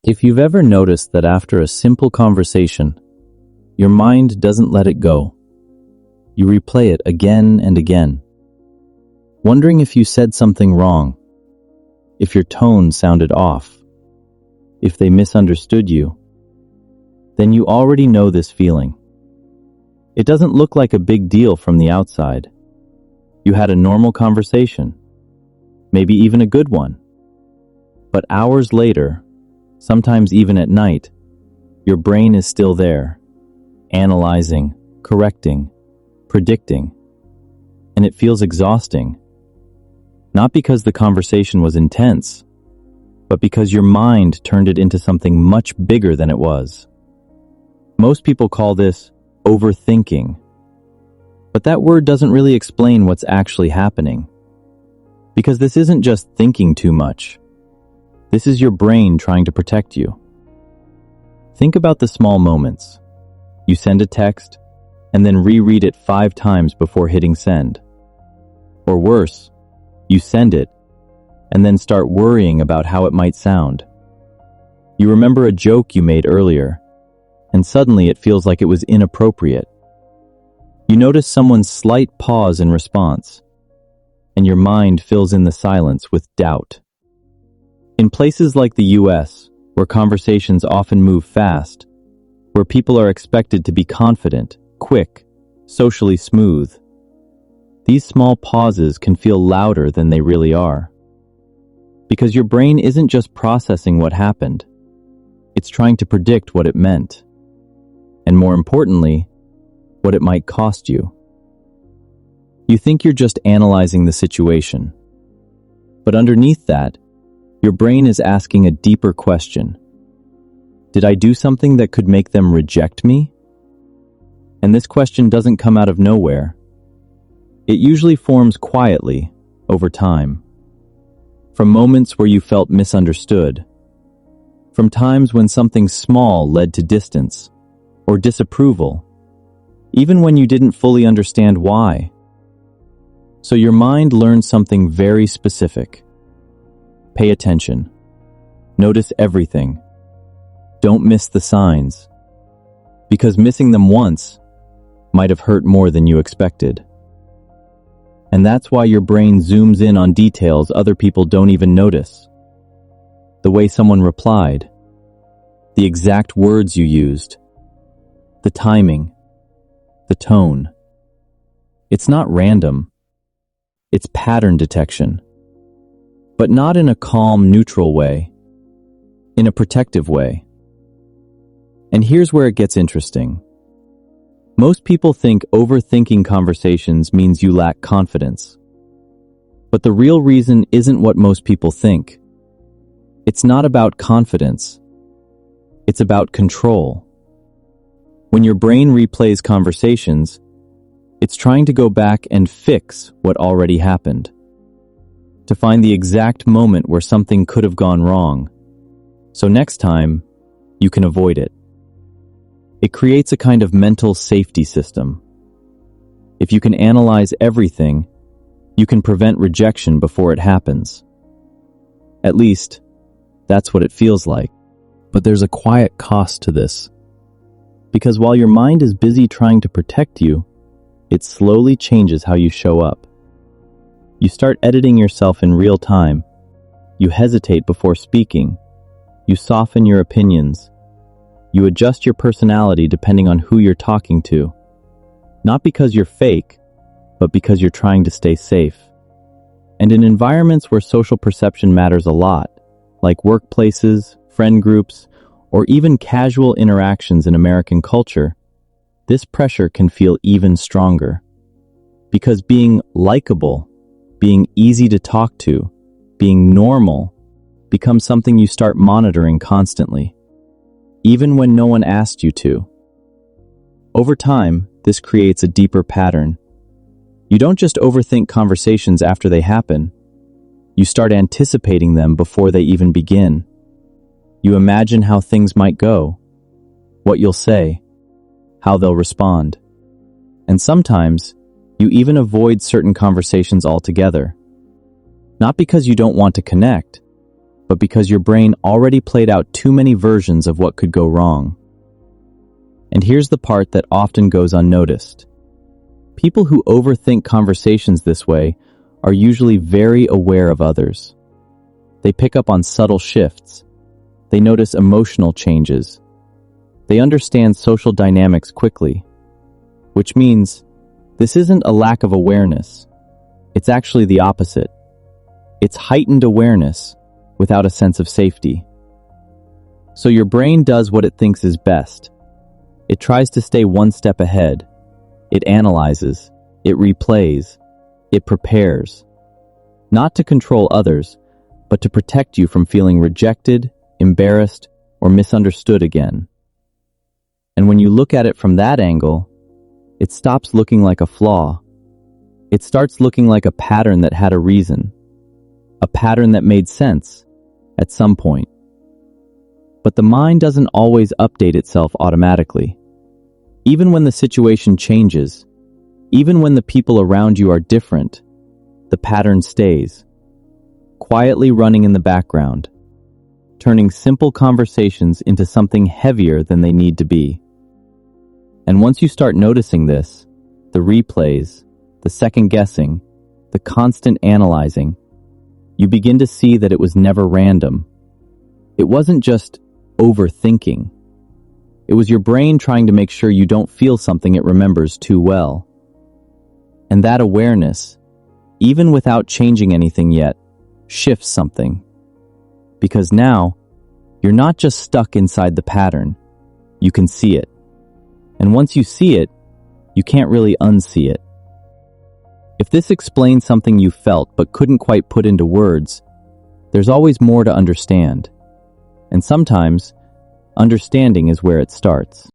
If you've ever noticed that after a simple conversation, your mind doesn't let it go, you replay it again and again, wondering if you said something wrong, if your tone sounded off, if they misunderstood you, then you already know this feeling. It doesn't look like a big deal from the outside. You had a normal conversation, maybe even a good one. But hours later, sometimes even at night, your brain is still there, analyzing, correcting, predicting, and it feels exhausting. Not because the conversation was intense, but because your mind turned it into something much bigger than it was. Most people call this overthinking, but that word doesn't really explain what's actually happening. Because this isn't just thinking too much. This is your brain trying to protect you. Think about the small moments. You send a text, and then reread it 5 times before hitting send. Or worse, you send it, and then start worrying about how it might sound. You remember a joke you made earlier, and suddenly it feels like it was inappropriate. You notice someone's slight pause in response, and your mind fills in the silence with doubt. In places like the US, where conversations often move fast, where people are expected to be confident, quick, socially smooth, these small pauses can feel louder than they really are. Because your brain isn't just processing what happened, it's trying to predict what it meant. And more importantly, what it might cost you. You think you're just analyzing the situation. But underneath that, your brain is asking a deeper question. Did I do something that could make them reject me? And this question doesn't come out of nowhere. It usually forms quietly, over time. From moments where you felt misunderstood. From times when something small led to distance or disapproval, even when you didn't fully understand why. So your mind learns something very specific. Pay attention. Notice everything. Don't miss the signs. Because missing them once might have hurt more than you expected. And that's why your brain zooms in on details other people don't even notice. The way someone replied, the exact words you used, the timing, the tone. It's not random. It's pattern detection. But not in a calm, neutral way. In a protective way. And here's where it gets interesting. Most people think overthinking conversations means you lack confidence. But the real reason isn't what most people think. It's not about confidence. It's about control. When your brain replays conversations, it's trying to go back and fix what already happened. To find the exact moment where something could have gone wrong. So next time, you can avoid it. It creates a kind of mental safety system. If you can analyze everything, you can prevent rejection before it happens. At least, that's what it feels like. But there's a quiet cost to this. Because while your mind is busy trying to protect you, it slowly changes how you show up. You start editing yourself in real time. You hesitate before speaking. You soften your opinions. You adjust your personality depending on who you're talking to. Not because you're fake, but because you're trying to stay safe. And in environments where social perception matters a lot, like workplaces, friend groups, or even casual interactions in American culture, this pressure can feel even stronger. Because being likable, being easy to talk to, being normal, becomes something you start monitoring constantly. Even when no one asked you to. Over time, this creates a deeper pattern. You don't just overthink conversations after they happen. You start anticipating them before they even begin. You imagine how things might go, what you'll say, how they'll respond. And sometimes, you even avoid certain conversations altogether. Not because you don't want to connect, but because your brain already played out too many versions of what could go wrong. And here's the part that often goes unnoticed. People who overthink conversations this way are usually very aware of others. They pick up on subtle shifts. They notice emotional changes. They understand social dynamics quickly, which means this isn't a lack of awareness. It's actually the opposite. It's heightened awareness without a sense of safety. So your brain does what it thinks is best. It tries to stay one step ahead. It analyzes. It replays. It prepares. Not to control others, but to protect you from feeling rejected, embarrassed, or misunderstood again. And when you look at it from that angle, it stops looking like a flaw. It starts looking like a pattern that had a reason. A pattern that made sense at some point. But the mind doesn't always update itself automatically. Even when the situation changes, even when the people around you are different, the pattern stays, quietly running in the background, turning simple conversations into something heavier than they need to be. And once you start noticing this, the replays, the second guessing, the constant analyzing, you begin to see that it was never random. It wasn't just overthinking. It was your brain trying to make sure you don't feel something it remembers too well. And that awareness, even without changing anything yet, shifts something. Because now, you're not just stuck inside the pattern. You can see it. And once you see it, you can't really unsee it. If this explains something you felt but couldn't quite put into words, there's always more to understand. And sometimes, understanding is where it starts.